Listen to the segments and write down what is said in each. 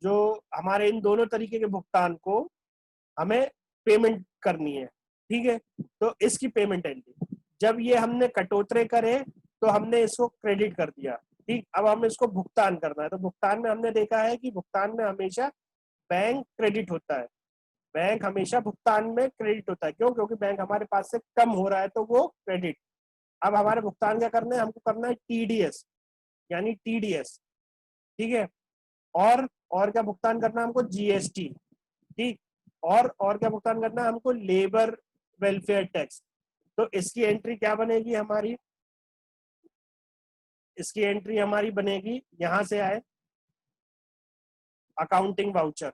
जो हमारे इन दोनों तरीके के भुगतान को हमें पेमेंट करनी है, ठीक है। तो इसकी पेमेंट एंट्री, जब ये हमने कटौतरे करे तो हमने इसको क्रेडिट कर दिया, ठीक। अब हमें इसको भुगतान करना है, तो भुगतान में हमने देखा है कि भुगतान में हमेशा बैंक क्रेडिट होता है, बैंक हमेशा भुगतान में क्रेडिट होता है। क्यों? क्योंकि बैंक हमारे पास से कम हो रहा है तो वो क्रेडिट। अब हमारे भुगतान क्या करना है, हमको करना है टीडीएस, यानी टीडीएस, ठीक है। और क्या भुगतान करना है हमको, जीएसटी, ठीक। और क्या भुगतान करना है हमको, लेबर वेलफेयर टैक्स। तो इसकी एंट्री क्या बनेगी हमारी, इसकी एंट्री हमारी बनेगी, यहां से आए अकाउंटिंग वाउचर,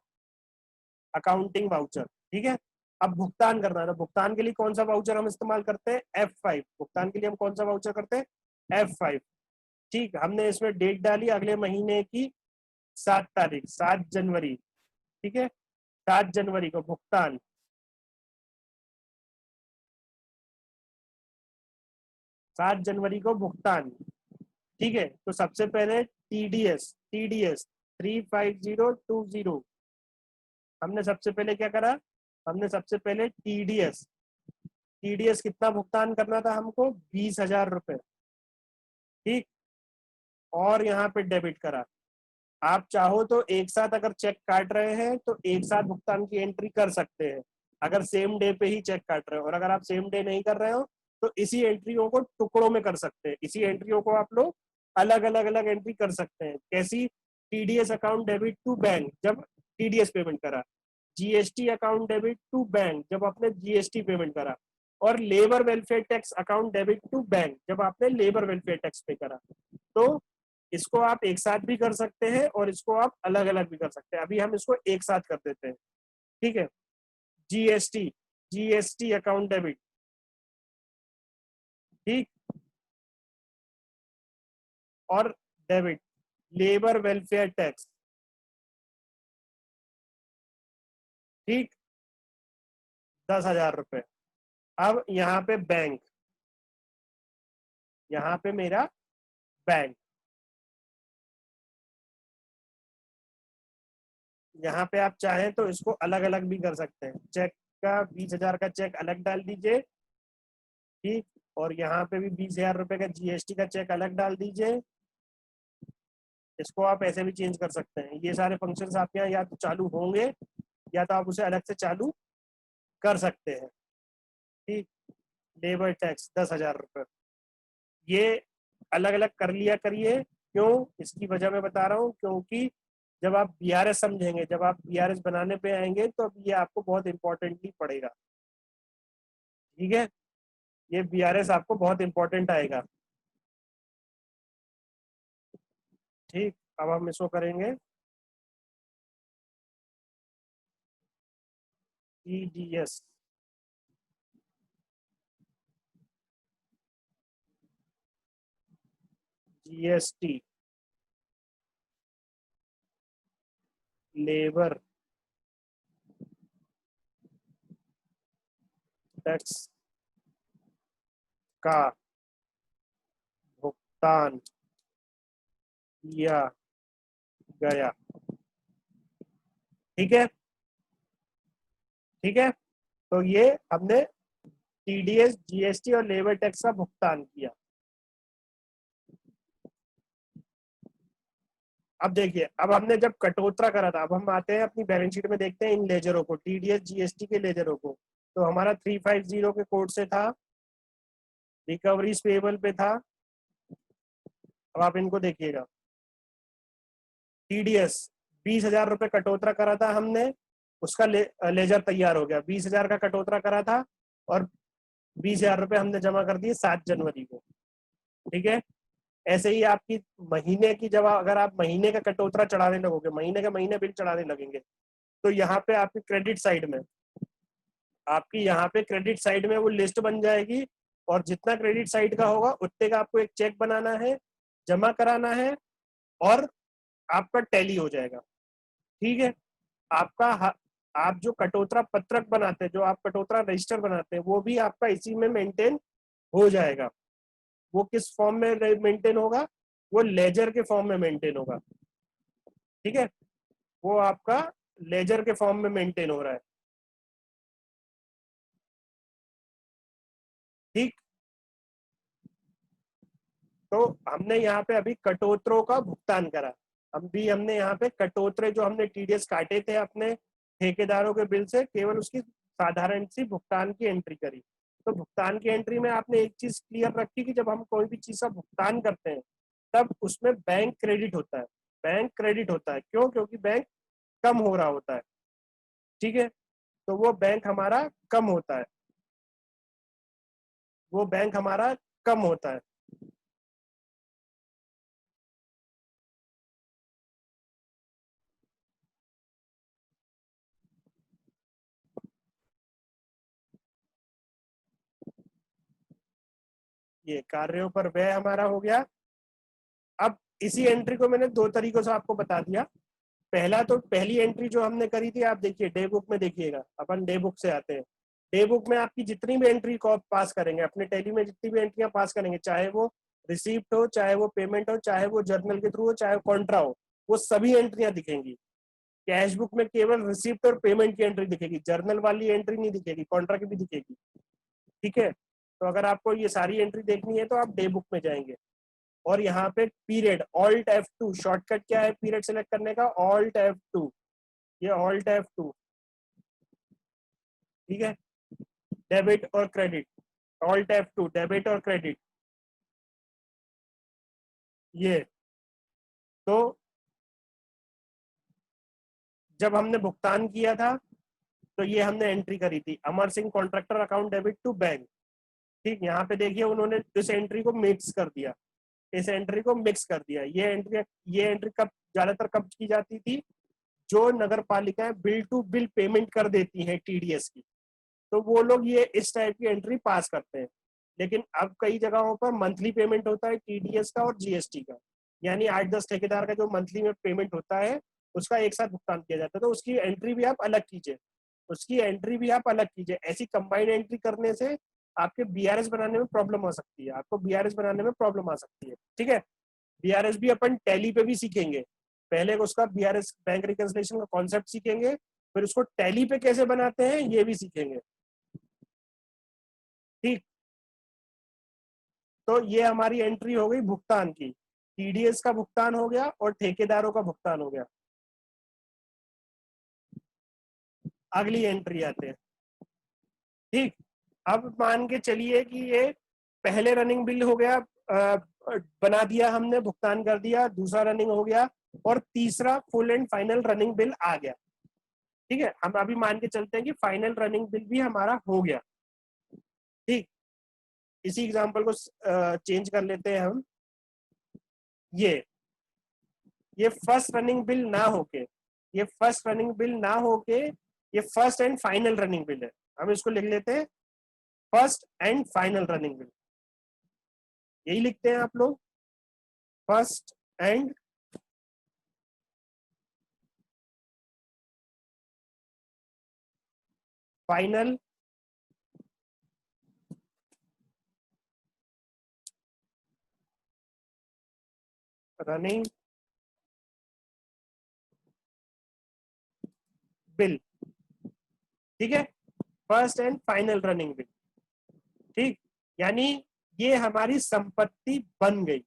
अकाउंटिंग वाउचर, ठीक है। अब भुगतान करना है, तो भुगतान के लिए कौन सा वाउचर हम इस्तेमाल करते हैं, F5। भुगतान के लिए हम कौन सा वाउचर करते हैं, F5, ठीक। हमने इसमें डेट डाली अगले महीने की 7 तारीख, 7 जनवरी, ठीक है। 7 जनवरी को भुगतान, 7 जनवरी को भुगतान, ठीक है। तो सबसे पहले टीडीएस, टीडीएस 35020, हमने सबसे पहले क्या करा, हमने सबसे पहले टीडीएस, टीडीएस कितना भुगतान करना था हमको, 20,000 रुपए, ठीक। और यहाँ पे डेबिट करा। आप चाहो तो एक साथ अगर चेक काट रहे हैं तो एक साथ भुगतान की एंट्री कर सकते हैं, अगर सेम डे पे ही चेक काट रहे हो। और अगर आप सेम डे नहीं कर रहे हो तो इसी एंट्रियों को टुकड़ों में कर सकते हैं, इसी एंट्रियों को आप लोग अलग अलग अलग एंट्री कर सकते हैं। कैसी, TDS account debit to bank जब टीडीएस पेमेंट करा, GST account debit to bank जब आपने जीएसटी पेमेंट करा, और labour welfare tax account debit to bank जब आपने लेबर वेलफेयर टैक्स पे करा। तो इसको आप एक साथ भी कर सकते हैं और इसको आप अलग अलग भी कर सकते हैं। अभी हम इसको एक साथ कर देते हैं, ठीक है। जीएसटी, जीएसटी अकाउंट डेबिट, ठीक, और डेबिट लेबर वेलफेयर टैक्स, ठीक, 10,000 रुपए। अब यहाँ पे बैंक, यहाँ पे मेरा बैंक, यहाँ पे आप चाहें तो इसको अलग अलग भी कर सकते हैं। चेक का 20,000 का चेक अलग डाल दीजिए, ठीक। और यहाँ पे भी 20,000 रुपए का जीएसटी का चेक अलग डाल दीजिए। इसको आप ऐसे भी चेंज कर सकते हैं। ये सारे फंक्शंस आपके यहाँ या तो चालू होंगे या तो आप उसे अलग से चालू कर सकते हैं, ठीक। लेबर टैक्स 10,000 रुपये, ये अलग अलग कर लिया करिए। क्यों, इसकी वजह मैं बता रहा हूँ, क्योंकि जब आप बीआरएस समझेंगे, जब आप बीआरएस बनाने पे आएंगे तो अब ये आपको बहुत इंपॉर्टेंटली पड़ेगा, ठीक है। ये बीआरएस आपको बहुत इंपॉर्टेंट आएगा, ठीक। अब हम इसको करेंगे टीडीएस, जीएसटी, लेबर टैक्स का भुगतान किया गया, ठीक है, ठीक है। तो ये हमने टीडीएस, जीएसटी और लेबर टैक्स का भुगतान किया। अब देखिए, अब हमने जब कटौतरा करा था, अब हम आते हैं अपनी बैलेंस शीट में, देखते हैं इन लेजरों को, टीडीएस जीएसटी के लेजरों को। तो हमारा 350 के कोड से था, रिकवरीज पेबल पे था। अब आप इनको देखिएगा, टीडीएस 20,000 रुपये कटौतरा करा था हमने, उसका लेजर तैयार हो गया, 20,000 का कटौतरा करा था और 20,000 रुपये हमने जमा कर दिए 7 जनवरी को, ठीक है। ऐसे ही आपकी महीने की, जब अगर आप महीने का कटौतरा चढ़ाने लगोगे, महीने के महीने बिल चढ़ाने लगेंगे, तो यहाँ पे आपकी क्रेडिट साइड में, आपकी यहाँ पे क्रेडिट साइड में वो लिस्ट बन जाएगी, और जितना क्रेडिट साइड का होगा उतने का आपको एक चेक बनाना है, जमा कराना है, और आपका टैली हो जाएगा, ठीक है। आपका आप जो कटौतरा पत्रक बनाते हैं, जो आप कटौतरा रजिस्टर बनाते हैं, वो भी आपका इसी में मेंटेन हो जाएगा। वो किस फॉर्म में मेंटेन होगा, वो लेजर के फॉर्म में मेंटेन होगा, ठीक है। वो आपका लेजर के फॉर्म में मेंटेन हो रहा है। ठीक, तो हमने यहाँ पे अभी कटौतरों का भुगतान करा। हमने यहाँ पे कटौतरे जो हमने टीडीएस काटे थे अपने ठेकेदारों के बिल से, केवल उसकी साधारण सी भुगतान की एंट्री करी। तो भुगतान की एंट्री में आपने एक चीज क्लियर रखी कि जब हम कोई भी चीज का भुगतान करते हैं तब उसमें बैंक क्रेडिट होता है। बैंक क्रेडिट होता है क्यों? क्योंकि बैंक कम हो रहा होता है। ठीक है, तो वो बैंक हमारा कम होता है, वो बैंक हमारा कम होता है। ये कार्यों पर व्यय हमारा हो गया। अब इसी एंट्री को मैंने दो तरीकों से आपको बता दिया। पहला तो पहली एंट्री जो हमने करी थी, आप देखिए डे बुक में, देखिएगा अपन डे बुक से आते हैं। डे बुक में आपकी जितनी भी एंट्री को आप पास करेंगे अपने टैली में, जितनी भी एंट्रियां पास करेंगे, चाहे वो रिसीप्ट हो, चाहे वो पेमेंट हो, चाहे वो जर्नल के थ्रू हो, चाहे कॉन्ट्रा हो, वो सभी एंट्रियां दिखेंगी। कैश बुक में केवल रिसीप्ट और पेमेंट की एंट्री दिखेगी, जर्नल वाली एंट्री नहीं दिखेगी, कॉन्ट्रा की भी दिखेगी। ठीक है, तो अगर आपको ये सारी एंट्री देखनी है तो आप डे बुक में जाएंगे और यहाँ पे पीरियड, ऑल्ट F2, शॉर्टकट क्या है पीरियड सेलेक्ट करने का? ऑल्ट F2, ये ऑल्ट F2। ठीक है, डेबिट और क्रेडिट, ऑल्ट F2, डेबिट और क्रेडिट। ये तो जब हमने भुगतान किया था तो ये हमने एंट्री करी थी, Amar Singh contractor account debit to bank. ठीक, यहाँ पे देखिए उन्होंने इस एंट्री को मिक्स कर दिया, इस एंट्री को मिक्स कर दिया। ये एंट्री कब ज्यादातर कब की जाती थी? जो नगर पालिकाएं बिल टू बिल पेमेंट कर देती हैं टीडीएस की, तो वो लोग ये इस टाइप की एंट्री पास करते हैं। लेकिन अब कई जगहों पर मंथली पेमेंट होता है टीडीएस का और जीएसटी का, यानी 8-10 ठेकेदार का जो मंथली में पेमेंट होता है उसका एक साथ भुगतान किया जाता है। तो उसकी एंट्री भी आप अलग कीजिए, उसकी एंट्री भी आप अलग कीजिए। ऐसी कंबाइंड एंट्री करने से आपके बीआरएस बनाने में प्रॉब्लम हो सकती है, आपको बीआरएस बनाने में प्रॉब्लम आ सकती है। ठीक है, बीआरएस भी अपन टैली पे भी सीखेंगे। पहले उसका बीआरएस बैंक रिकंसिलिएशन का कॉन्सेप्ट सीखेंगे, फिर उसको टैली पे कैसे बनाते हैं ये भी सीखेंगे। ठीक, तो ये हमारी एंट्री हो गई भुगतान की, टीडीएस का भुगतान हो गया और ठेकेदारों का भुगतान हो गया। अगली एंट्री आते हैं। ठीक, अब मान के चलिए कि ये पहले रनिंग बिल हो गया, बना दिया हमने, भुगतान कर दिया, दूसरा रनिंग हो गया और तीसरा full and final running bill आ गया। ठीक है, हम अभी मान के चलते हैं कि फाइनल रनिंग बिल भी हमारा हो गया। ठीक, इसी एग्जांपल को चेंज कर लेते हैं हम। ये ये फर्स्ट रनिंग बिल ना होके, ये फर्स्ट रनिंग बिल ना होके ये first and final running bill है। हम इसको लिख लेते हैं first and final running bill, यही लिखते हैं आप लोग, first and final running bill. ठीक है, first and final running bill. ठीक, यानी ये हमारी संपत्ति बन गई,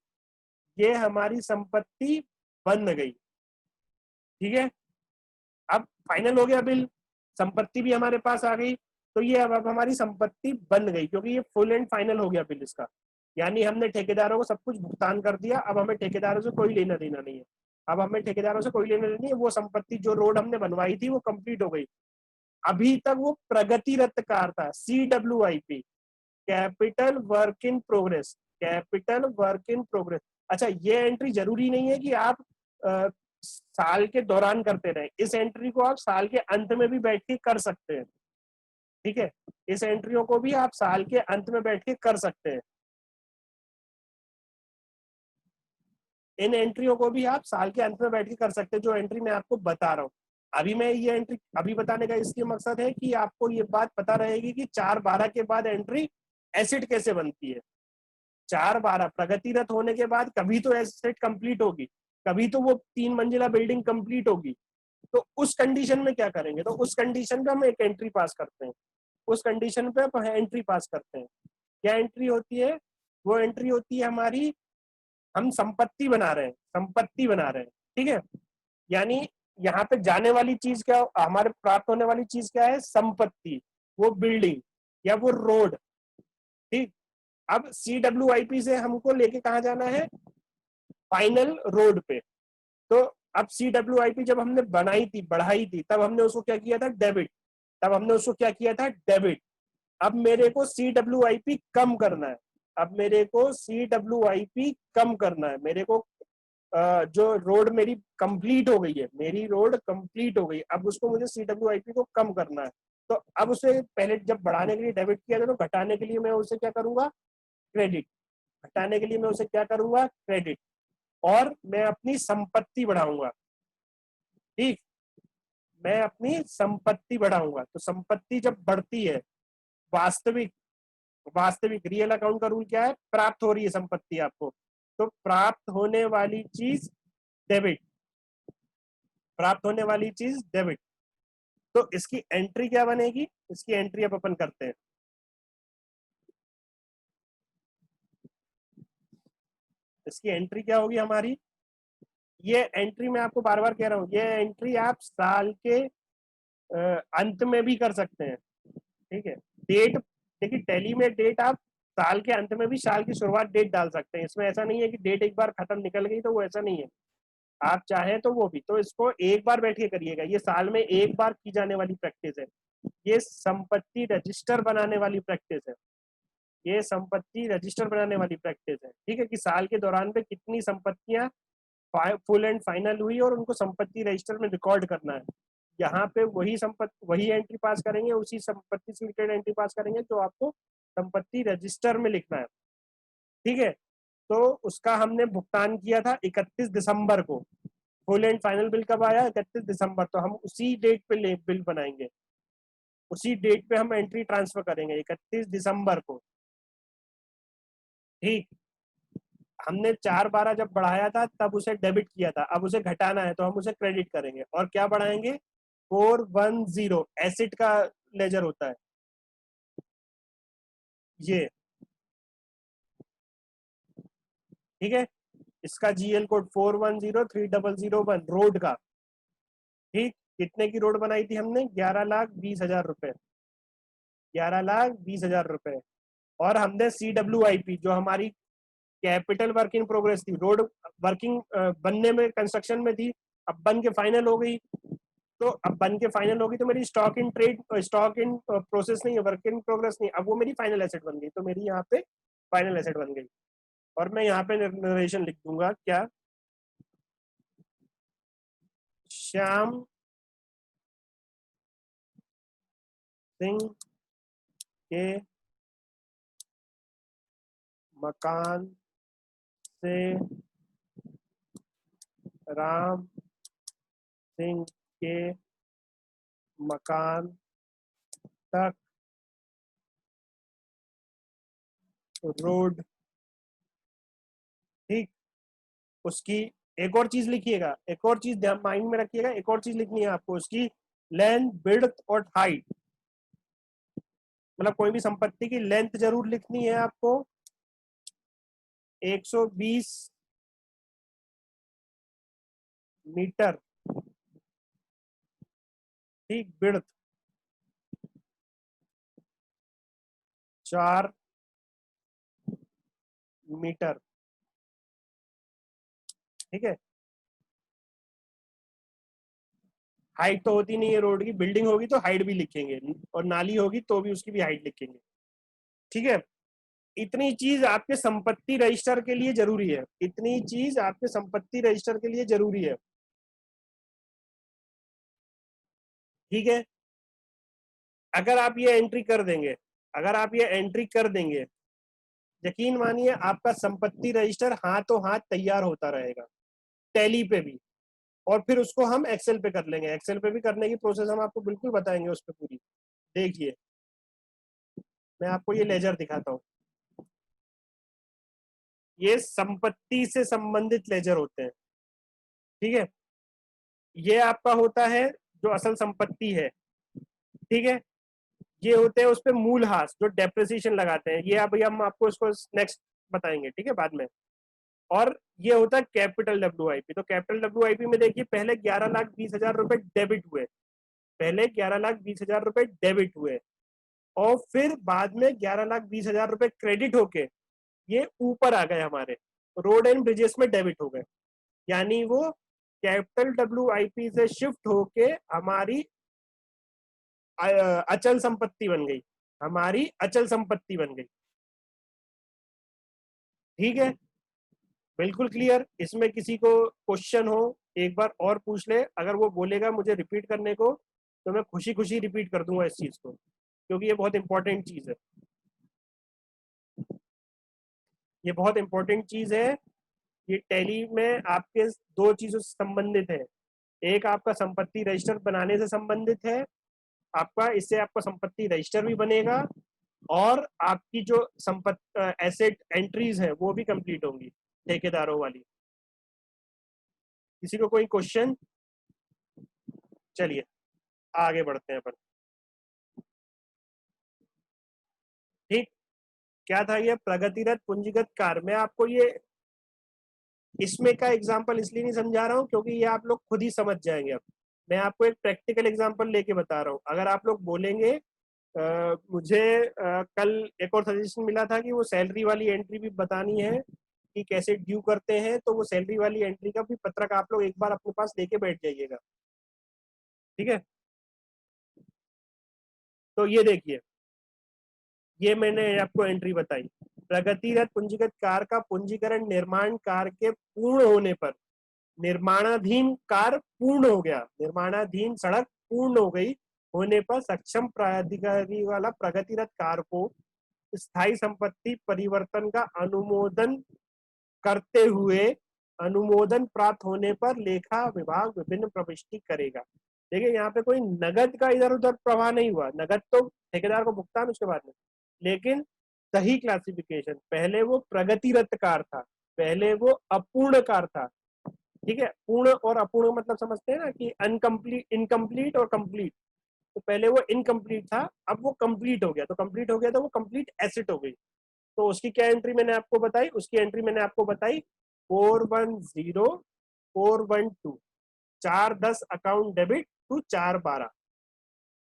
ये हमारी संपत्ति बन गई। ठीक है, अब फाइनल हो गया बिल, संपत्ति भी हमारे पास आ गई, तो ये अब हमारी संपत्ति बन गई क्योंकि ये फुल एंड फाइनल हो गया बिल इसका। यानी हमने ठेकेदारों को सब कुछ भुगतान कर दिया, अब हमें ठेकेदारों से कोई लेना देना नहीं है। अब हमें ठेकेदारों से कोई लेना देना नहीं है, वो संपत्ति जो रोड हमने बनवाई थी वो कंप्लीट हो गई। अभी तक वो प्रगतिरत कार्य था, CWIP, capital work in progress, capital work in progress. अच्छा, ये एंट्री जरूरी नहीं है कि आप साल के दौरान करते रहे, इस एंट्री को आप साल के अंत में भी बैठ के कर सकते हैं। ठीक है, इस एंट्रियों को भी आप साल के अंत में बैठ के कर सकते हैं, इन एंट्रियों को भी आप साल के अंत में बैठ के कर सकते हैं, जो एंट्री मैं आपको बता रहा हूँ। अभी मैं ये एंट्री अभी बताने का इसलिए मकसद है कि आपको ये बात पता रहेगी कि 4/12 के बाद एंट्री एसिड कैसे बनती है। 4/12 प्रगतिरत होने के बाद कभी तो एसेट कंप्लीट होगी, कभी तो वो 3 मंजिला बिल्डिंग कंप्लीट होगी। तो उस कंडीशन में क्या करेंगे, तो उस कंडीशन पे हम एक एंट्री पास करते हैं, उस कंडीशन पे हम एंट्री पास करते हैं। क्या एंट्री होती है, वो एंट्री होती है हमारी, हम संपत्ति बना रहे हैं, संपत्ति बना रहे हैं, ठीक है। यानी यहाँ पे जाने वाली चीज क्या, हमारे प्राप्त होने वाली चीज क्या है, संपत्ति, वो बिल्डिंग या वो रोड, ठीक। अब CWIP से हमको लेके कहाँ जाना है, फाइनल रोड पे। तो अब CWIP जब हमने बनाई थी, बढ़ाई थी, तब हमने उसको क्या किया था, डेबिट। तब हमने उसको क्या किया था, डेबिट। अब मेरे को CWIP कम करना है, अब मेरे को CWIP कम करना है, मेरे को जो रोड मेरी कंप्लीट हो गई है, मेरी रोड कंप्लीट हो गई, अब उसको मुझे CWIP को कम करना है। तो अब उसे पहले जब बढ़ाने के लिए डेबिट किया था, तो घटाने के लिए मैं उसे क्या करूंगा, क्रेडिट। घटाने के लिए मैं उसे क्या करूंगा, क्रेडिट। और मैं अपनी संपत्ति बढ़ाऊंगा, ठीक। मैं अपनी संपत्ति बढ़ाऊंगा, तो संपत्ति जब बढ़ती है, वास्तविक, वास्तविक रियल अकाउंट का रूल क्या है, प्राप्त हो रही है संपत्ति आपको, तो प्राप्त होने वाली चीज डेबिट, प्राप्त होने वाली चीज डेबिट। तो इसकी एंट्री क्या बनेगी, इसकी एंट्री अब अपन करते हैं। इसकी एंट्री क्या होगी हमारी, ये एंट्री मैं आपको बार बार कह रहा हूँ, ये एंट्री आप साल के अंत में भी कर सकते हैं, ठीक है। डेट, देखिए टैली में डेट आप साल के अंत में भी साल की शुरुआत डेट डाल सकते हैं, इसमें ऐसा नहीं है कि डेट एक बार खत्म निकल गई, तो वो ऐसा नहीं है। आप चाहें तो वो भी, तो इसको एक बार बैठ के करिएगा, ये साल में एक बार की जाने वाली प्रैक्टिस है। ये संपत्ति रजिस्टर बनाने वाली प्रैक्टिस है, ये संपत्ति रजिस्टर बनाने वाली प्रैक्टिस है, ठीक है। कि साल के दौरान पे कितनी संपत्तियां फुल एंड फाइनल हुई और उनको संपत्ति रजिस्टर में रिकॉर्ड करना है। यहाँ पे वही संपत्ति, वही एंट्री पास करेंगे, उसी संपत्ति से रिलेटेड एंट्री पास करेंगे जो आपको संपत्ति रजिस्टर में लिखना है, ठीक है। तो उसका हमने भुगतान किया था 31 दिसंबर को, फुल एंड फाइनल बिल कब आया, 31 दिसंबर, तो हम उसी डेट पे बिल बनाएंगे, उसी डेट पे हम एंट्री ट्रांसफर करेंगे, 31 दिसंबर को, ठीक। हमने 4/12 जब बढ़ाया था तब उसे डेबिट किया था, अब उसे घटाना है तो हम उसे क्रेडिट करेंगे, और क्या बढ़ाएंगे, 410 एसिड का लेजर होता है ये, ठीक है। इसका GL कोड 4103001 रोड का, ठीक। कितने की रोड बनाई थी हमने, 11,20,000 रुपए, 11,20,000 रुपए। और हमने CWIP जो हमारी कैपिटल वर्क इन प्रोग्रेस थी, रोड वर्किंग बनने में, कंस्ट्रक्शन में थी, अब बन के फाइनल हो गई, तो अब बन के फाइनल होगी, तो मेरी stock in trade, stock in process नहीं है, वर्क इन प्रोग्रेस नहीं, अब वो मेरी फाइनल एसेट बन गई, तो मेरी यहाँ पे फाइनल एसेट बन गई। और मैं यहाँ पे नरेशन लिख दूंगा, क्या, श्याम सिंह के मकान से राम सिंह के मकान तक रोड, ठीक। उसकी एक और चीज लिखिएगा, एक और चीज ध्यान माइंड में रखिएगा, एक और चीज लिखनी है आपको, उसकी लेंथ, विड्थ और हाइट, मतलब कोई भी संपत्ति की लेंथ जरूर लिखनी है आपको, 120 मीटर, ठीक। विड्थ 4 मीटर, ठीक है। हाइट तो होती नहीं है रोड की, बिल्डिंग होगी तो हाइट भी लिखेंगे, और नाली होगी तो भी उसकी भी हाइट लिखेंगे, ठीक है। इतनी चीज आपके संपत्ति रजिस्टर के लिए जरूरी है, इतनी चीज आपके संपत्ति रजिस्टर के लिए जरूरी है, ठीक है। अगर आप ये एंट्री कर देंगे, अगर आप ये एंट्री कर देंगे, यकीन मानिए आपका संपत्ति रजिस्टर हाथों हाथ तैयार होता रहेगा, टैली पे भी। और फिर उसको हम एक्सेल पे कर लेंगे, एक्सेल पे भी करने की प्रोसेस हम आपको बिल्कुल बताएंगे उस पर पूरी। देखिए मैं आपको ये लेजर दिखाता हूँ, ये संपत्ति से संबंधित लेजर होते हैं, ठीक है। ये आपका होता है जो असल संपत्ति है, ठीक है। ये होते हैं उस पे मूलहास जो डेप्रिसिएशन लगाते हैं, ये अभी हम आपको इसको नेक्स्ट बताएंगे, ठीक है, बाद में। और ये होता है कैपिटल डब्ल्यूआईपी। तो कैपिटल डब्ल्यूआईपी में देखिए पहले 11,20,000 रुपए डेबिट हुए, पहले 11,20,000 रुपए डेबिट हुए, और फिर बाद में 11,20,000 रुपए क्रेडिट होके ये ऊपर आ गए हमारे रोड एंड ब्रिजेस में डेबिट हो गए। यानी वो कैपिटल डब्ल्यूआईपी से शिफ्ट होके हमारी अचल संपत्ति बन गई, हमारी अचल संपत्ति बन गई, ठीक है। बिल्कुल क्लियर। इसमें किसी को क्वेश्चन हो एक बार और पूछ ले, अगर वो बोलेगा मुझे रिपीट करने को तो मैं खुशी खुशी रिपीट कर दूंगा इस चीज को, क्योंकि ये बहुत इंपॉर्टेंट चीज है, ये बहुत इंपॉर्टेंट चीज है। ये टैली में आपके दो चीजों से संबंधित है, एक आपका संपत्ति रजिस्टर बनाने से संबंधित है, आपका इससे आपका संपत्ति रजिस्टर भी बनेगा, और आपकी जो संपत्ति एसेट एंट्रीज है वो भी कंप्लीट होंगी ठेकेदारों वाली। किसी को कोई क्वेश्चन? चलिए आगे बढ़ते हैं अपन, ठीक। क्या था ये प्रगतिरत पूंजीगत कार्य? मैं आपको ये इसमें का एग्जांपल इसलिए नहीं समझा रहा हूँ क्योंकि ये आप लोग खुद ही समझ जाएंगे। अब मैं आपको एक प्रैक्टिकल एग्जांपल लेके बता रहा हूँ। अगर आप लोग बोलेंगे मुझे कल एक और सजेशन मिला था कि वो सैलरी वाली एंट्री भी बतानी है कि कैसे ड्यू करते हैं, तो वो सैलरी वाली एंट्री का भी पत्रक आप लोग एक बार अपने पास लेके बैठ जाइएगा, ठीक है। तो ये देखिए, ये मैंने आपको एंट्री बताई, प्रगतिरत पूंजीगत कार्य का पूंजीकरण निर्माण कार्य के पूर्ण होने पर, निर्माणाधीन कार्य पूर्ण हो गया, निर्माणाधीन सड़क पूर्ण हो गई होने पर सक्षम प्राधिकारी वाला प्रगतिरत कार्य को स्थायी संपत्ति परिवर्तन का अनुमोदन करते हुए अनुमोदन प्राप्त होने पर लेखा विभाग विभिन्न प्रविष्टि करेगा। देखिए यहाँ पे कोई नगद का इधर उधर प्रवाह नहीं हुआ, नगद तो ठेकेदार को भुगतान उसके बाद में, लेकिन सही क्लासिफिकेशन, पहले वो प्रगतिरत कार था, पहले वो अपूर्ण कार था, ठीक है। पूर्ण और अपूर्ण मतलब समझते हैं ना कि अनकम्प्लीट, इनकम्प्लीट और कंप्लीट। तो पहले वो इनकम्प्लीट था, अब वो कंप्लीट हो गया, तो कंप्लीट हो गया तो वो कंप्लीट एसेट हो गई। तो उसकी क्या एंट्री मैंने आपको बताई? उसकी एंट्री मैंने आपको बताई 410412, 410 अकाउंट डेबिट टू 412।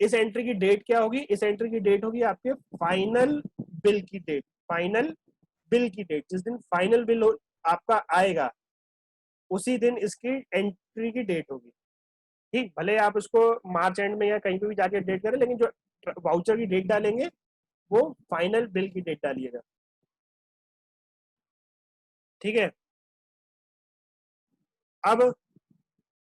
इस एंट्री की डेट क्या होगी? इस एंट्री की डेट होगी आपके फाइनल बिल की डेट, फाइनल बिल की डेट, जिस दिन फाइनल बिल आपका आएगा उसी दिन इसकी एंट्री की डेट होगी, ठीक। भले आप उसको मार्च एंड में या कहीं पे भी जाके डेट करें, लेकिन जो वाउचर की डेट डालेंगे वो फाइनल बिल की डेट डालिएगा, ठीक है। अब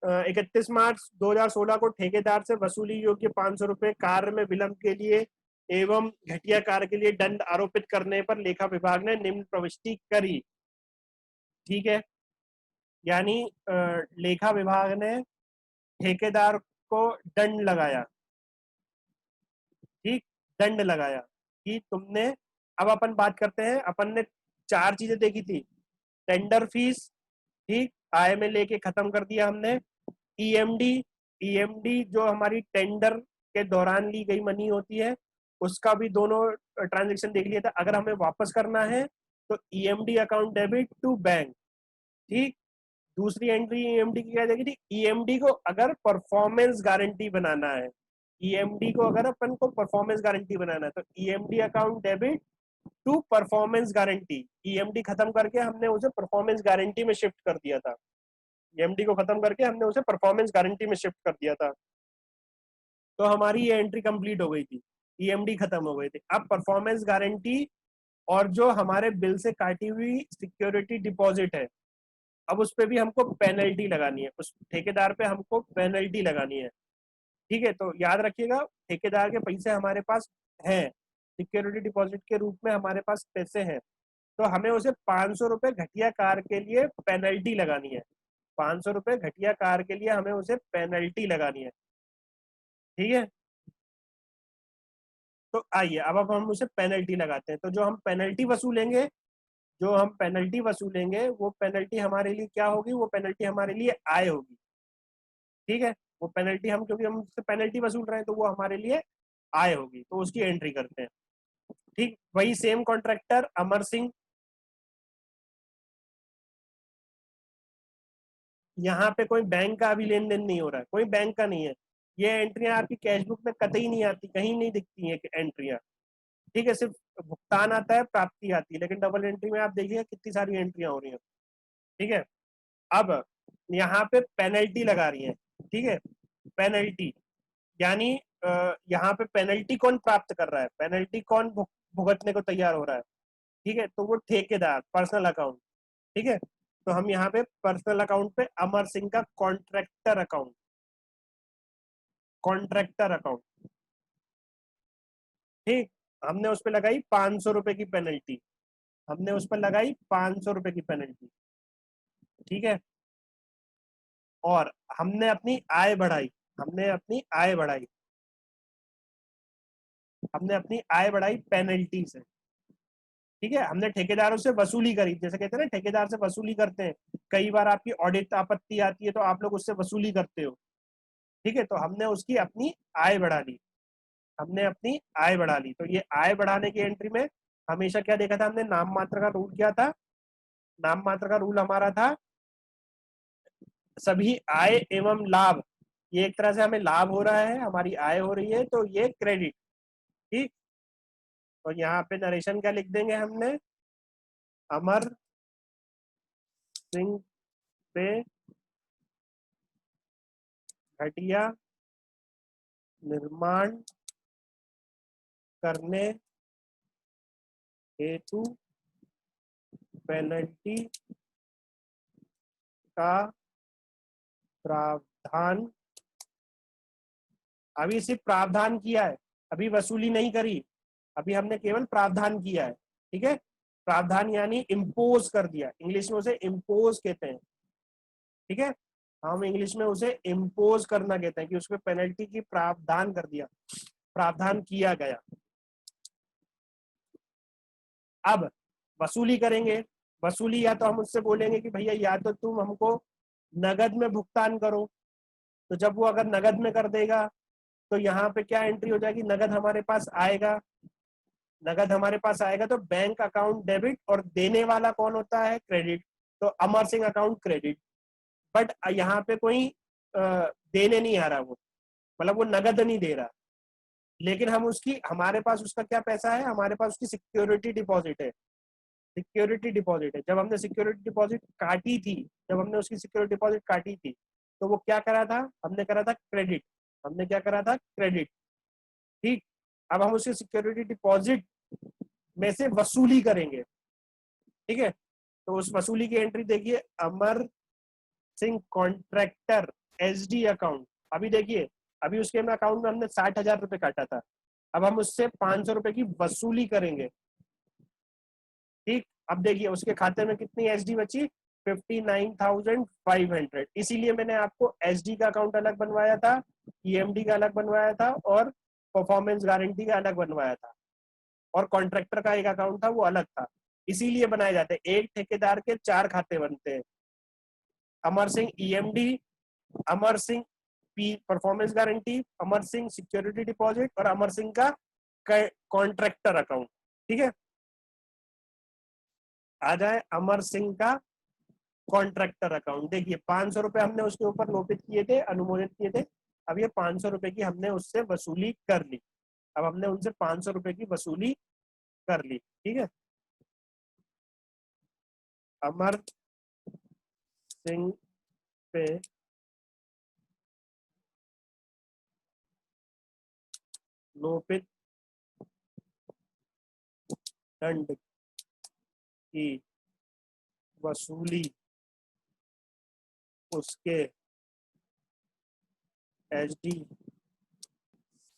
31 मार्च 2016 को ठेकेदार से वसूली योग्य 500 रुपए कार्य में विलंब के लिए एवं घटिया कार्य के लिए दंड आरोपित करने पर लेखा विभाग ने निम्न प्रविष्टि करी, ठीक है। यानी लेखा विभाग ने ठेकेदार को दंड लगाया, ठीक, दंड लगाया कि तुमने, अब अपन बात करते हैं, अपन ने चार चीजें देखी थी, टेंडर फीस, ठीक, आय में लेके खत्म कर दिया हमने। ईएमडी, ईएमडी जो हमारी टेंडर के दौरान ली गई मनी होती है, उसका भी दोनों ट्रांजेक्शन देख लिया था। अगर हमें वापस करना है तो EMD account debit to bank, ठीक। दूसरी एंट्री ईएमडी की क्या देखी थी? ईएमडी को अगर परफॉर्मेंस गारंटी बनाना है, ईएमडी को अगर अपन को परफॉर्मेंस गारंटी बनाना है तो EMD account debit to performance guarantee. EMD खत्म करके हमने उसे परफॉर्मेंस गारंटी में शिफ्ट कर दिया था, ईएमडी को खत्म करके हमने उसे परफॉर्मेंस गारंटी में शिफ्ट कर दिया था, तो हमारी ये एंट्री कंप्लीट हो गई थी, ईएमडी खत्म हो गई थी। अब परफॉर्मेंस गारंटी और जो हमारे बिल से काटी हुई सिक्योरिटी डिपॉजिट है, अब उस पर भी हमको पेनल्टी लगानी है, उस ठेकेदार पे हमको पेनल्टी लगानी है, ठीक है। तो याद रखिएगा ठेकेदार के पैसे हमारे पास हैं, सिक्योरिटी डिपॉजिट के रूप में हमारे पास पैसे हैं, तो हमें उसे 500 रुपए घटिया कार के लिए पेनल्टी लगानी है, 500 रुपए घटिया कार के लिए हमें उसे पेनल्टी लगानी है, ठीक है। तो आइए अब हम उसे पेनल्टी लगाते हैं। तो जो हम पेनल्टी वसूलेंगे, जो हम पेनल्टी वसूलेंगे वो पेनल्टी हमारे लिए क्या होगी? वो पेनल्टी हमारे लिए आय होगी, ठीक है, वो पेनल्टी हम, क्योंकि हम उससे पेनल्टी वसूल रहे हैं तो वो हमारे लिए आय होगी, तो उसकी एंट्री करते हैं। ठीक, वही सेम कॉन्ट्रैक्टर अमर सिंह, यहाँ पे कोई बैंक का अभी लेन देन नहीं हो रहा है, कोई बैंक का नहीं है, ये एंट्रियां आपकी कैश बुक में कतई नहीं आती, कहीं नहीं दिखती है एंट्रियां। ठीक है, सिर्फ भुगतान आता है, प्राप्ति आती है, लेकिन डबल एंट्री में आप देखिए कितनी सारी एंट्रियां हो रही हैं। ठीक है, अब यहाँ पे पेनल्टी लगा रही है। ठीक है, पेनल्टी यानी यहाँ पे पेनल्टी कौन प्राप्त कर रहा है, पेनल्टी कौन भुगतने को तैयार हो रहा है। ठीक है, तो वो ठेकेदार, पर्सनल अकाउंट। ठीक है, तो हम यहाँ पे पर्सनल अकाउंट पे अमर सिंह का कॉन्ट्रैक्टर अकाउंट, कॉन्ट्रैक्टर अकाउंट। ठीक, हमने उस पर लगाई 500 रुपए की पेनल्टी, हमने उस पर लगाई 500 रुपए की पेनल्टी। ठीक है, और हमने अपनी आय बढ़ाई, हमने अपनी आय बढ़ाई, हमने अपनी आय बढ़ाई पेनल्टी से। ठीक है, हमने ठेकेदारों से वसूली करी, जैसे कहते हैं ना ठेकेदार से वसूली करते हैं, कई बार आपकी ऑडिट आपत्ति आती है तो आप लोग उससे वसूली करते हो। ठीक है, तो हमने उसकी अपनी आय बढ़ा ली, हमने अपनी आय बढ़ा ली। तो ये आय बढ़ाने की एंट्री में हमेशा क्या देखा था हमने, नाम मात्र का रूल क्या था, नाम मात्र का रूल हमारा था सभी आय एवं लाभ, ये एक तरह से हमें लाभ हो रहा है, हमारी आय हो रही है, तो ये क्रेडिट। ठीक, तो यहाँ पे नरेशन क्या लिख देंगे हमने, अमर सिंह पे घटिया निर्माण करने हेतु पेनल्टी का प्रावधान, अभी सिर्फ प्रावधान किया है, अभी वसूली नहीं करी, अभी हमने केवल प्रावधान किया है। ठीक है, प्रावधान यानी इम्पोज कर दिया, इंग्लिश में उसे इम्पोज कहते हैं। ठीक है, हम इंग्लिश में उसे इम्पोज करना कहते हैं कि उसमें पेनल्टी की प्रावधान कर दिया, प्रावधान किया गया। अब वसूली करेंगे, वसूली या तो हम उससे बोलेंगे कि भैया या तो तुम हमको नगद में भुगतान करो, तो जब वो अगर नगद में कर देगा तो यहाँ पे क्या एंट्री हो जाएगी, नगद हमारे पास आएगा, नगद हमारे पास आएगा तो बैंक अकाउंट डेबिट, और देने वाला कौन होता है, क्रेडिट, तो Amar Singh account credit. But यहाँ पे कोई देने नहीं आ रहा, वो मतलब वो नगद नहीं दे रहा, लेकिन हम उसकी, हमारे पास उसका क्या पैसा है, हमारे पास उसकी सिक्योरिटी डिपॉजिट है, सिक्योरिटी डिपॉजिट है। जब हमने सिक्योरिटी डिपॉजिट काटी थी, जब हमने उसकी सिक्योरिटी डिपॉजिट काटी थी, तो वो क्या करा था, हमने करा था क्रेडिट, हमने क्या करा था, क्रेडिट। ठीक, अब हम उसकी सिक्योरिटी डिपॉजिट में से वसूली करेंगे। ठीक है, तो उस वसूली की एंट्री देखिए, अमर सिंह कॉन्ट्रैक्टर एसडी अकाउंट। अभी देखिए, अभी उसके में अकाउंट में हमने 60,000 रुपए काटा था, अब हम उससे 500 रुपए की वसूली करेंगे। ठीक, अब देखिए उसके खाते में कितनी एसडी बची, 59,500। इसीलिए मैंने आपको एसडी का अकाउंट अलग बनवाया था, ईएमडी का अलग बनवाया था, और परफॉर्मेंस गारंटी का अलग बनवाया था, और कॉन्ट्रैक्टर का एक अकाउंट था वो अलग था। इसीलिए बनाए जाते हैं, एक ठेकेदार के 4 खाते बनते हैं, Amar Singh EMD, Amar Singh P performance guarantee, Amar Singh security deposit, और अमर सिंह का कॉन्ट्रैक्टर अकाउंट। ठीक है, आ जाए अमर सिंह का कॉन्ट्रैक्टर अकाउंट। देखिए 500 रुपए हमने उसके ऊपर लोपित किए थे, अनुमोदित किए थे, अब ये 500 रुपए की हमने उससे वसूली कर ली, अब हमने उनसे 500 रुपए की वसूली कर ली। ठीक है, अमर सिंह पे लोपित दंड की वसूली उसके एचडी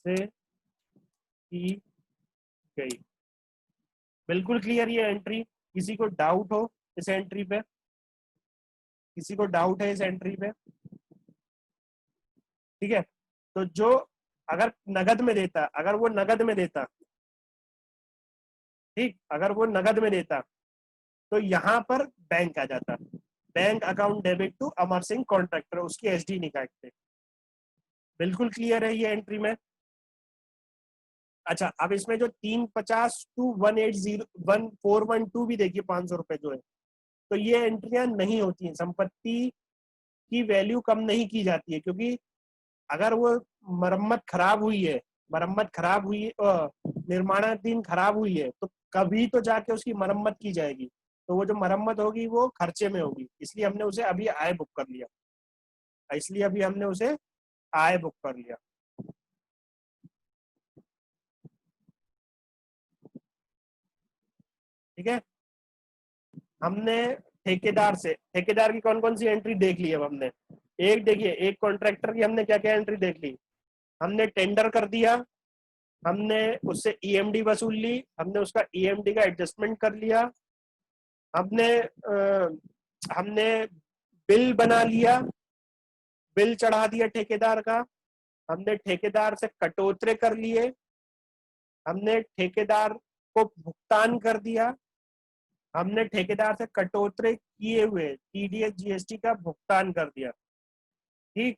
से की गई। बिल्कुल क्लियर ये एंट्री, किसी को डाउट हो इस एंट्री पे, किसी को डाउट है इस एंट्री पे। ठीक है, तो जो अगर नगद में देता, अगर वो नगद में देता, ठीक, अगर वो नगद में देता तो यहाँ पर बैंक आ जाता, bank account debit to Amar Singh contractor, उसकी एसडी नहीं काटते। बिल्कुल क्लियर है ये एंट्री में। अच्छा, अब इसमें जो 350 टू 180 1412 भी देखिए 500 रुपए जो है, तो ये एंट्रियां नहीं होती हैं। संपत्ति की वैल्यू कम नहीं की जाती है, क्योंकि अगर वो मरम्मत खराब हुई है, निर्माणाधीन खराब हुई है, तो कभी तो जाके उसकी मरम्मत की जाएगी। तो वो जो मरम्मत होगी वो खर्चे में होगी, इसलिए हमने उसे अभी आय बुक कर लिया। ठीक है। हमने ठेकेदार की कौन कौन सी एंट्री देख ली। अब हमने एक देखिए, एक कॉन्ट्रैक्टर की हमने क्या क्या एंट्री देख ली। हमने टेंडर कर दिया, हमने उससे ईएमडी वसूल ली, हमने उसका ईएमडी का एडजस्टमेंट कर लिया, हमने बिल बना लिया, बिल चढ़ा दिया ठेकेदार का, हमने ठेकेदार से कटौतरे कर लिए, हमने ठेकेदार को भुगतान कर दिया, हमने ठेकेदार से कटौतरे किए हुए टीडीएस जीएसटी का भुगतान कर दिया। ठीक,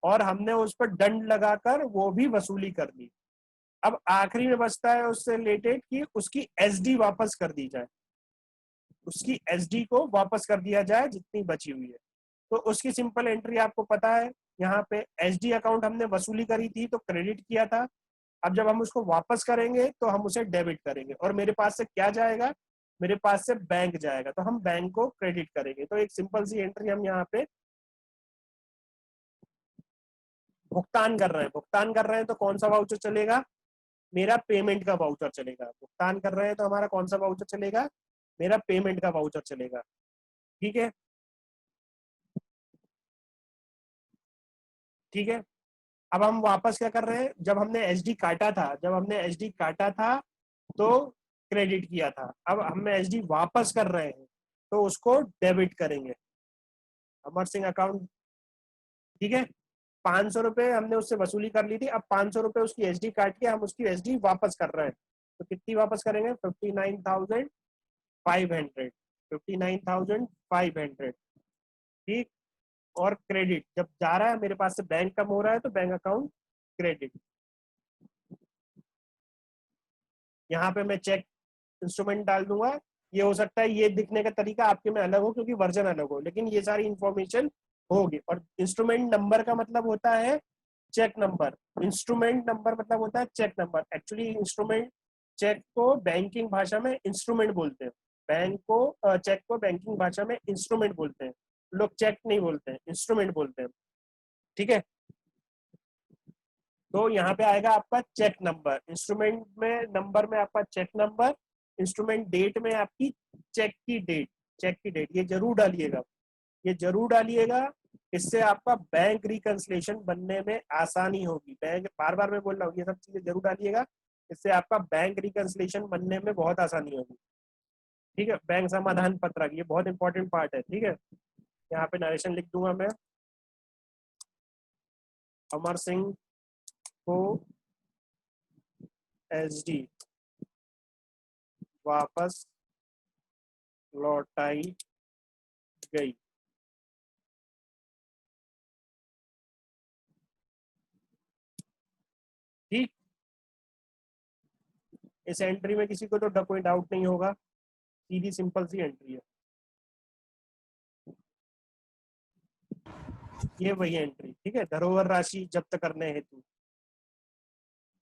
और हमने उस पर दंड लगाकर वो भी वसूली कर ली। अब आखिरी में बचता है उससे रिलेटेड कि उसकी एसडी वापस कर दी जाए, उसकी एसडी को वापस कर दिया जाए जितनी बची हुई है। तो उसकी सिंपल एंट्री आपको पता है, यहाँ पे एसडी अकाउंट हमने वसूली करी थी तो क्रेडिट किया था। अब जब हम उसको वापस करेंगे तो हम उसे डेबिट करेंगे, और मेरे पास से क्या जाएगा, मेरे पास से बैंक जाएगा, तो हम बैंक को क्रेडिट करेंगे। तो एक सिंपल सी एंट्री हम यहाँ पे भुगतान कर रहे हैं तो कौन सा वाउचर चलेगा, मेरा पेमेंट का वाउचर चलेगा। भुगतान कर रहे हैं तो हमारा कौन सा वाउचर चलेगा, मेरा पेमेंट का वाउचर चलेगा। ठीक है, ठीक है। अब हम वापस क्या कर रहे हैं, जब हमने एसडी काटा था तो क्रेडिट किया था, अब हम एसडी वापस कर रहे हैं तो उसको डेबिट करेंगे, अमर सिंह अकाउंट। ठीक है, 500 रुपए हमने उससे वसूली कर ली थी, अब 500 रुपए उसकी एसडी काट के हम उसकी एसडी वापस कर रहे हैं। तो कितनी वापस करेंगे, 59,500, 59,500। ठीक, और क्रेडिट जब जा रहा है, मेरे पास से बैंक कम हो रहा है तो बैंक अकाउंट क्रेडिट। यहाँ पे मैं चेक इंस्ट्रूमेंट डाल दूंगा। ये हो सकता है ये दिखने का तरीका आपके में अलग हो क्योंकि वर्जन अलग हो, लेकिन ये सारी इंफॉर्मेशन होगी। और इंस्ट्रूमेंट नंबर का मतलब होता है चेक नंबर, इंस्ट्रूमेंट नंबर मतलब होता है check number. Actually instrument, check को बैंकिंग भाषा में इंस्ट्रूमेंट बोलते हैं, चेक को बैंकिंग भाषा में इंस्ट्रूमेंट बोलते हैं। लोग चेक नहीं बोलते हैं, इंस्ट्रूमेंट बोलते हैं। ठीक है, तो यहाँ पे आएगा आपका चेक नंबर, इंस्ट्रूमेंट में नंबर में आपका चेक नंबर, इंस्ट्रूमेंट डेट में आपकी चेक की डेट, ये जरूर डालिएगा, ये जरूर डालिएगा। इससे आपका बैंक रिकंसिलिएशन बनने में आसानी होगी। बैंक, बार बार मैं बोल रहा हूँ, ये सब चीजें जरूर डालिएगा, इससे आपका बैंक रिकंसिलिएशन बनने में बहुत आसानी होगी। ठीक है, बैंक समाधान पत्रक, ये बहुत इंपॉर्टेंट पार्ट है। ठीक है, यहाँ पे नरेशन लिख दूंगा मैं, अमर सिंह को एसडी वापस लौटाई गई। ठीक, इस एंट्री में किसी को तो कोई डाउट नहीं होगा, सीधी सिंपल सी एंट्री है। ये वही एंट्री, ठीक है, धरोहर राशि जब्त करने हेतु।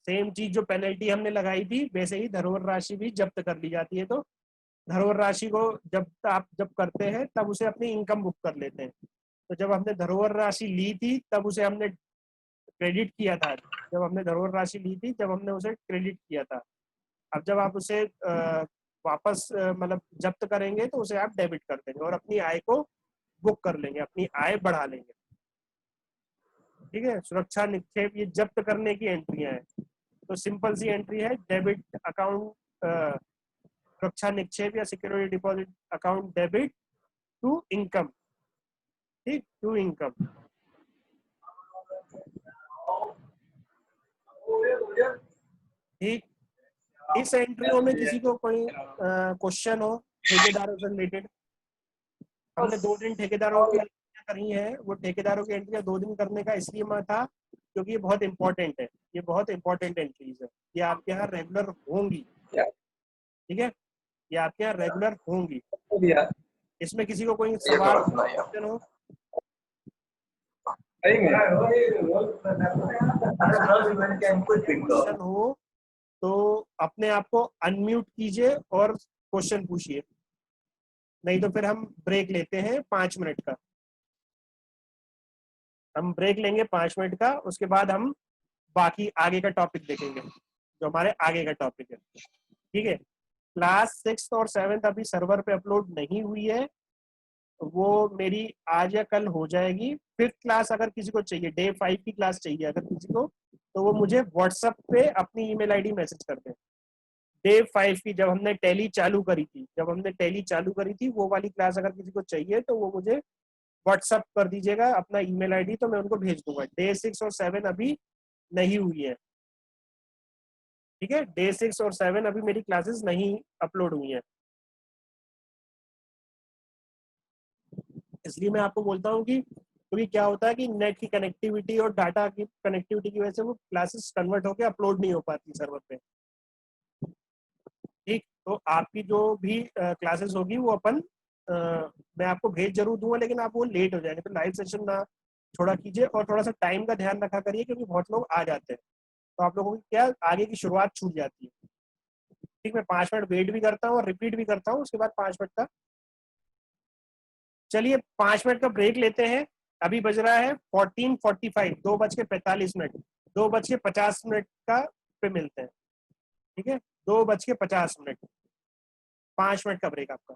सेम चीज जो पेनल्टी हमने लगाई थी वैसे ही धरोहर राशि भी जब्त कर ली जाती है। तो धरोहर राशि को जब करते हैं तब उसे अपनी इनकम बुक कर लेते हैं। तो जब हमने धरोहर राशि ली थी तब उसे हमने क्रेडिट किया था, जब हमने उसे क्रेडिट किया था। अब जब आप उसे वापस मतलब जब्त करेंगे तो उसे आप डेबिट कर देंगे और अपनी आय को बुक कर लेंगे, अपनी आय बढ़ा लेंगे। ठीक है, सुरक्षा निक्षेप ये जब्त करने की एंट्रियां हैं। तो सिंपल सी एंट्री है, डेबिट अकाउंट, सुरक्षा निक्षेप या security deposit account debit to income. ठीक, टू इनकम। ठीक, इस एंट्रियों में किसी को कोई क्वेश्चन हो ठेकेदारों से रिलेटेड। हमने 2 दिन ठेकेदारों की एंट्रियां करी हैं, वो ठेकेदारों की एंट्रियां 2 दिन करने का इसलिए मैं था क्योंकि ये बहुत इंपॉर्टेंट है, ये बहुत इंपॉर्टेंट एंट्रीज है, ये आपके यहाँ रेगुलर होंगी, ठीक है, ये आपके यहाँ रेगुलर होंगी। इसमें किसी को कोई सवाल क्वेश्चन हो? क्वेश्चन हो तो अपने आप को अनम्यूट कीजिए और क्वेश्चन पूछिए, नहीं तो फिर हम ब्रेक लेते हैं 5 मिनट का। हम ब्रेक लेंगे 5 मिनट का, उसके बाद हम बाकी आगे का टॉपिक देखेंगे जो हमारे आगे का टॉपिक है, ठीक है। क्लास 6 और 7 अभी सर्वर पे अपलोड नहीं हुई है, वो मेरी आज या कल हो जाएगी। 5th क्लास अगर किसी को चाहिए, डे 5 की क्लास चाहिए अगर किसी को, तो वो मुझे व्हाट्सएप पे अपनी ईमेल आईडी मैसेज कर दें। डे 5 की जब हमने टैली चालू करी थी, वो वाली क्लास अगर किसी को चाहिए तो वो मुझे व्हाट्सएप कर दीजिएगा अपना ईमेल आईडी, तो मैं उनको भेज दूंगा। डे 6 और 7 अभी नहीं हुई है, ठीक है। डे 6 और 7 अभी मेरी क्लासेस नहीं अपलोड हुई हैं, इसलिए मैं आपको बोलता हूँ कि क्योंकि क्या होता है कि नेट की कनेक्टिविटी और डाटा की कनेक्टिविटी की वजह से वो क्लासेस कन्वर्ट होकर अपलोड नहीं हो पाती सर्वर पे, ठीक। तो आपकी जो भी क्लासेस होगी वो अपन मैं आपको भेज जरूर दूंगा, लेकिन आप वो लेट हो जाएंगे, तो लाइव सेशन ना छोड़ा कीजिए और थोड़ा सा टाइम का ध्यान रखा करिए, क्योंकि बहुत लोग आ जाते हैं तो आप लोगों की क्या आगे की शुरुआत छूट जाती है, ठीक। मैं 5 मिनट वेट भी करता हूँ और रिपीट भी करता हूँ, उसके बाद 5 मिनट का, चलिए 5 मिनट का ब्रेक लेते हैं। अभी बज रहा है 14:45, 2:45, 2:50 का पे मिलते हैं, ठीक है। 2:50, 5 मिनट का ब्रेक आपका।